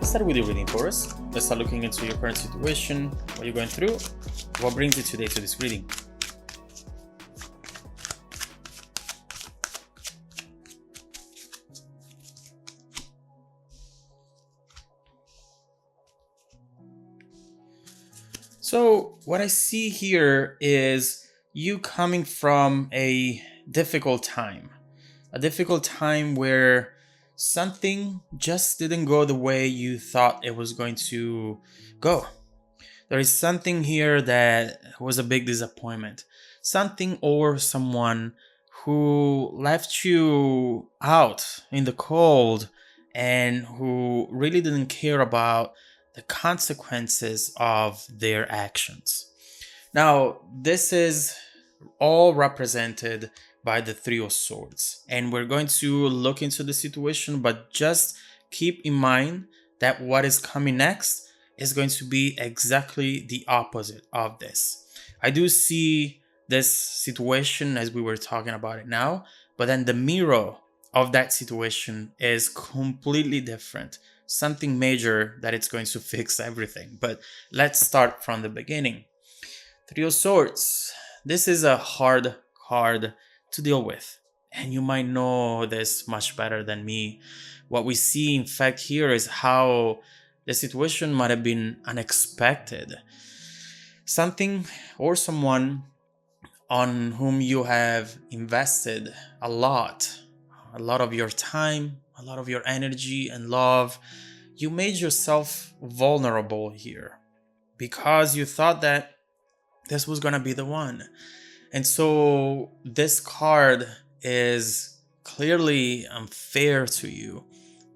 start with your reading, Taurus. Let's start looking into your current situation, what you're going through, what brings you today to this reading. So what I see here is you coming from a difficult time where something just didn't go the way you thought it was going to go. There is something here that was a big disappointment. Something or someone who left you out in the cold and who really didn't care about the consequences of their actions. Now, this is all represented by the Three of Swords, and we're going to look into the situation, but just keep in mind that what is coming next is going to be exactly the opposite of this. I do see this situation as we were talking about it now, but then the mirror of that situation is completely different. Something major that it's going to fix everything. But let's start from the beginning. Three of Swords. This is a hard card to deal with, and you might know this much better than me. What we see, in fact, here is how the situation might have been unexpected. Something or someone on whom you have invested a lot of your time, a lot of your energy and love. You made yourself vulnerable here because you thought that this was gonna be the one. And so this card is clearly unfair to you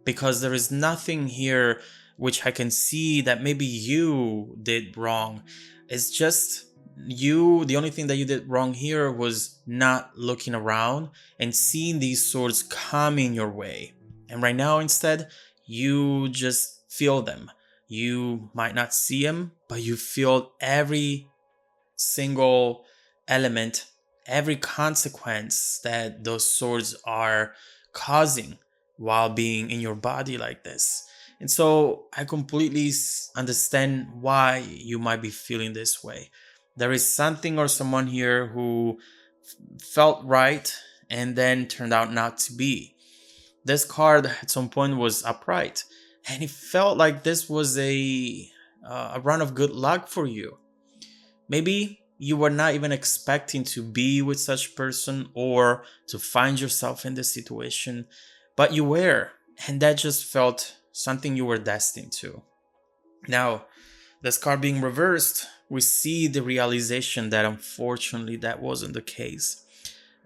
because there is nothing here which I can see that maybe you did wrong. It's just you, the only thing that you did wrong here was not looking around and seeing these swords coming your way. And right now, instead, you just feel them. You might not see them, but you feel every single element, every consequence that those swords are causing while being in your body like this. And so I completely understand why you might be feeling this way. There is something or someone here who felt right and then turned out not to be. This card at some point was upright, and it felt like this was a run of good luck for you. Maybe you were not even expecting to be with such person or to find yourself in this situation, but you were, and that just felt something you were destined to. Now, this card being reversed, we see the realization that unfortunately that wasn't the case,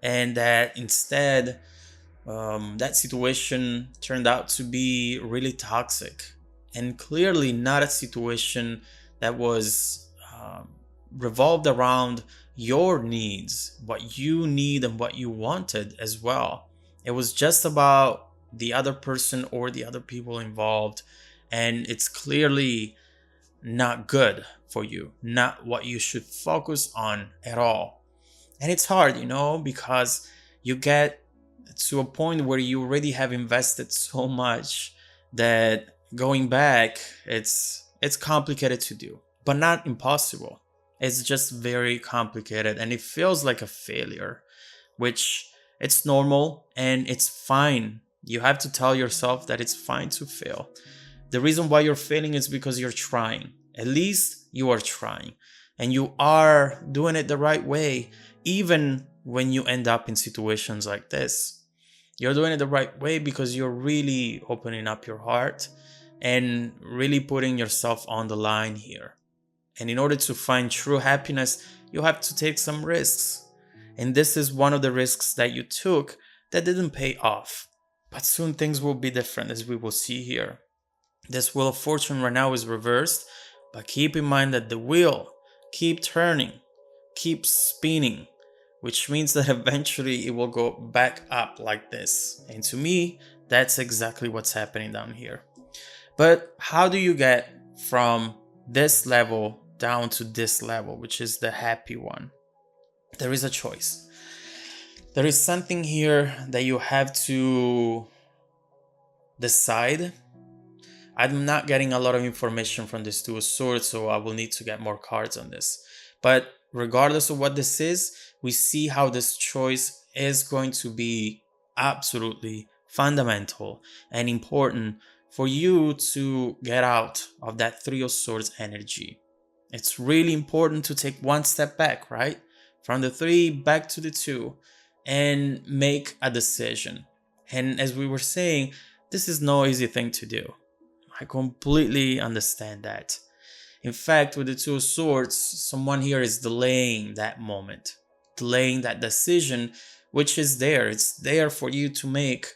and that instead that situation turned out to be really toxic and clearly not a situation that was revolved around your needs, what you need and what you wanted as well. It was just about the other person or the other people involved, and it's clearly not good for you, not what you should focus on at all. And it's hard, because you get to a point where you already have invested so much that going back, it's complicated to do, but not impossible. It's just very complicated, and it feels like a failure, which it's normal and it's fine. You have to tell yourself that it's fine to fail. The reason why you're failing is because you're trying. At least you are trying, and you are doing it the right way, even when you end up in situations like this. You're doing it the right way because you're really opening up your heart and really putting yourself on the line here. And in order to find true happiness, you have to take some risks. And this is one of the risks that you took that didn't pay off. But soon things will be different, as we will see here. This Wheel of Fortune right now is reversed, but keep in mind that the wheel keeps turning, keeps spinning, which means that eventually it will go back up like this. And to me, that's exactly what's happening down here. But how do you get from this level down to this level, which is the happy one? There is a choice. There is something here that you have to decide. I'm not getting a lot of information from this Two of Swords, so I will need to get more cards on this. But regardless of what this is, we see how this choice is going to be absolutely fundamental and important for you to get out of that Three of Swords energy. It's really important to take one step back, right? From the three back to the two and make a decision. And as we were saying, this is no easy thing to do. I completely understand that. In fact, with the Two of Swords, someone here is delaying that moment, delaying that decision, which is there. It's there for you to make,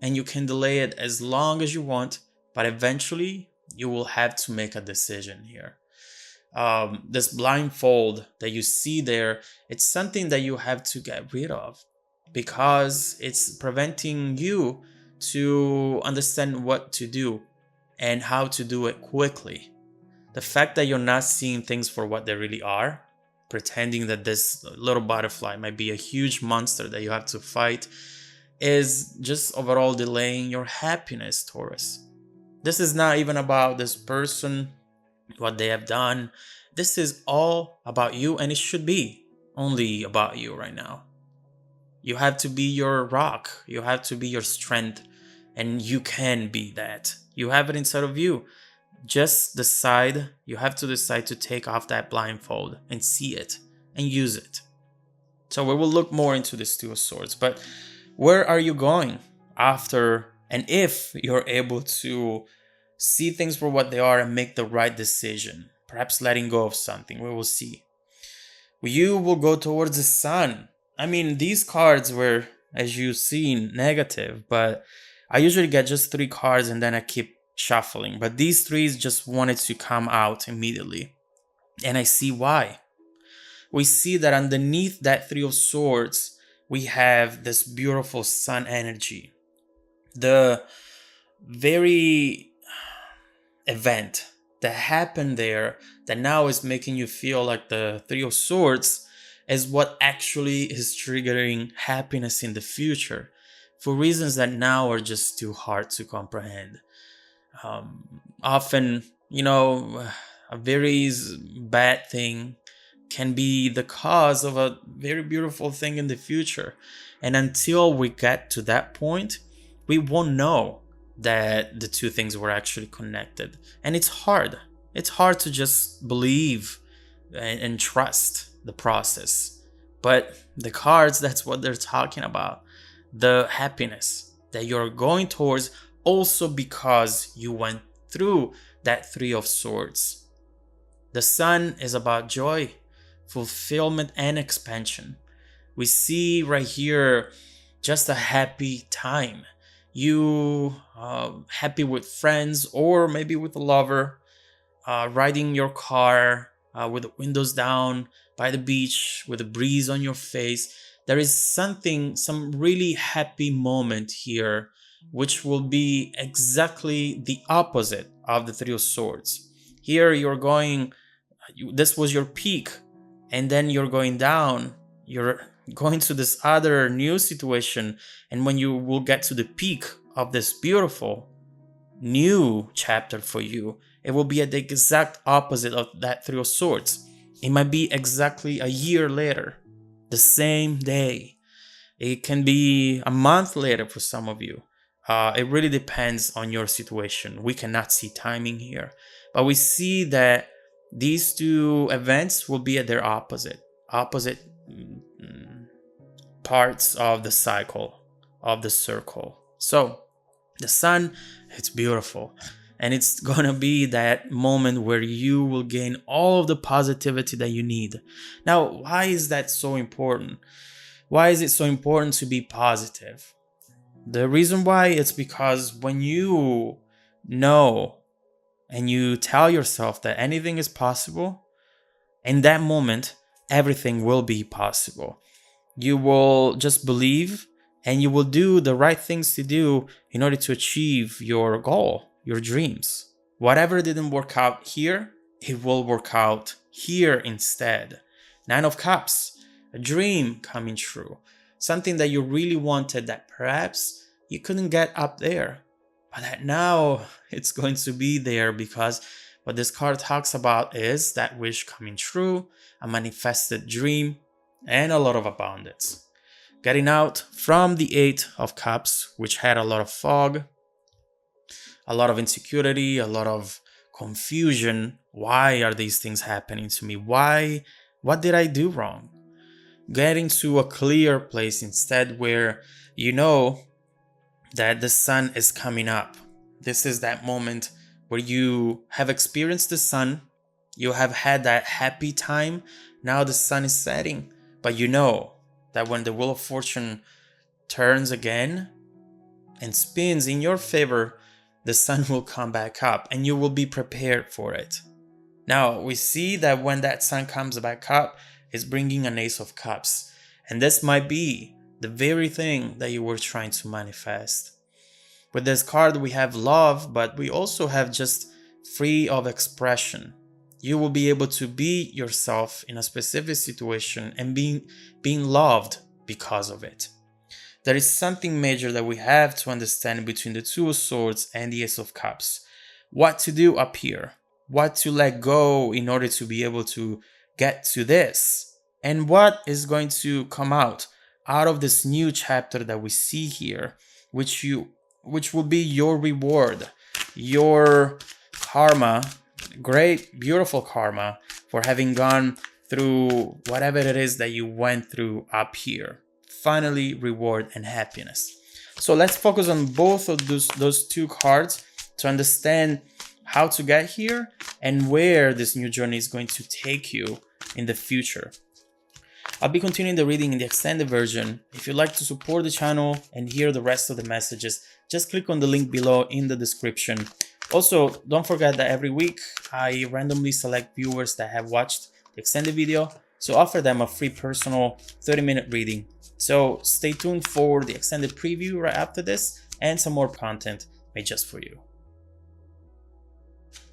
and you can delay it as long as you want, but eventually you will have to make a decision here. This blindfold that you see there, it's something that you have to get rid of because it's preventing you to understand what to do and how to do it quickly. The fact that you're not seeing things for what they really are, pretending that this little butterfly might be a huge monster that you have to fight, is just overall delaying your happiness, Taurus. This is not even about this person, what they have done. This is all about you, and it should be only about you right now. You have to be your rock, you have to be your strength, and you can be that. You have it inside of you. Just decide, you have to decide to take off that blindfold and see it and use it. So we will look more into this Two of Swords, but where are you going after, and if you're able to see things for what they are and make the right decision, perhaps letting go of something, we will see. You will go towards the sun. I mean, these cards were, as you've seen, negative, but I usually get just 3 cards and then I keep shuffling. But these 3 just wanted to come out immediately. And I see why. We see that underneath that Three of Swords, we have this beautiful sun energy. The very event that happened there that now is making you feel like the Three of Swords is what actually is triggering happiness in the future for reasons that now are just too hard to comprehend. Often, a very bad thing can be the cause of a very beautiful thing in the future. And until we get to that point, we won't know that the two things were actually connected. And it's hard. It's hard to just believe and trust the process. But the cards, that's what they're talking about. The happiness that you're going towards, also because you went through that Three of Swords. The sun is about joy, fulfillment, and expansion. We see right here just a happy time. You happy with friends or maybe with a lover, riding your car with the windows down by the beach with a breeze on your face. There is some really happy moment here, which will be exactly the opposite of the Three of Swords. Here you're going, this was your peak, and then you're going down, you're going to this other new situation, and when you will get to the peak of this beautiful new chapter for you, it will be at the exact opposite of that Three of Swords. It might be exactly a year later, the same day. It can be a month later for some of you. It really depends on your situation. We cannot see timing here, but we see that these two events will be at their opposite parts of the cycle, of the circle. So the sun, it's beautiful, and it's gonna be that moment where you will gain all of the positivity that you need. Now, why is that so important? Why is it so important to be positive? The reason why is because when you know and you tell yourself that anything is possible, in that moment, everything will be possible. You will just believe and you will do the right things to do in order to achieve your goal, your dreams. Whatever didn't work out here, it will work out here instead. 9 of Cups, a dream coming true. Something that you really wanted that perhaps you couldn't get up there. but that now it's going to be there, because what this card talks about is that wish coming true, a manifested dream, and a lot of abundance. Getting out from the Eight of Cups, which had a lot of fog, a lot of insecurity, a lot of confusion. Why are these things happening to me? Why? What did I do wrong? Getting to a clear place instead, where you know that the sun is coming up. This is that moment where you have experienced the sun, you have had that happy time, now the sun is setting, but you know that when the wheel of fortune turns again and spins in your favor, the sun will come back up and you will be prepared for it. Now we see that when that sun comes back up, it's bringing an Ace of Cups, and this might be the very thing that you were trying to manifest. With this card we have love, but we also have just free of expression. You will be able to be yourself in a specific situation and being loved because of it. There is something major that we have to understand between the Two of Swords and the Ace of Cups. What to do up here, what to let go in order to be able to get to this, and what is going to come out of this new chapter that we see here, which will be your reward, your karma, great, beautiful karma for having gone through whatever it is that you went through up here. Finally, reward and happiness. So let's focus on both of those two cards to understand how to get here and where this new journey is going to take you in the future. I'll be continuing the reading in the extended version. If you'd like to support the channel and hear the rest of the messages, just click on the link below in the description. Also, don't forget that every week I randomly select viewers that have watched the extended video to offer them a free personal 30-minute reading. So stay tuned for the extended preview right after this and some more content made just for you.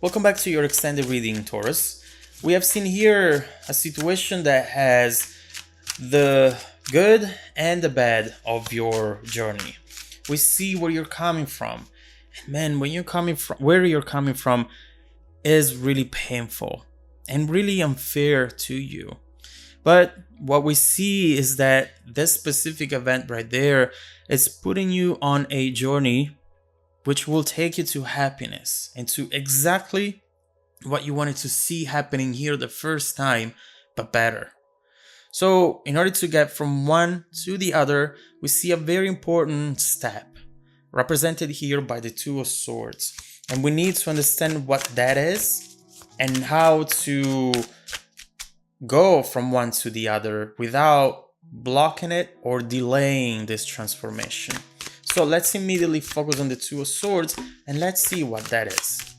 Welcome back to your extended reading, Taurus. We have seen here a situation that has the good and the bad of your journey. We see where you're coming from. And man, where you're coming from is really painful and really unfair to you. But what we see is that this specific event right there is putting you on a journey which will take you to happiness and to exactly what you wanted to see happening here the first time, but better. So in order to get from one to the other, we see a very important step represented here by the Two of Swords. And we need to understand what that is and how to go from one to the other without blocking it or delaying this transformation. So let's immediately focus on the Two of Swords and let's see what that is.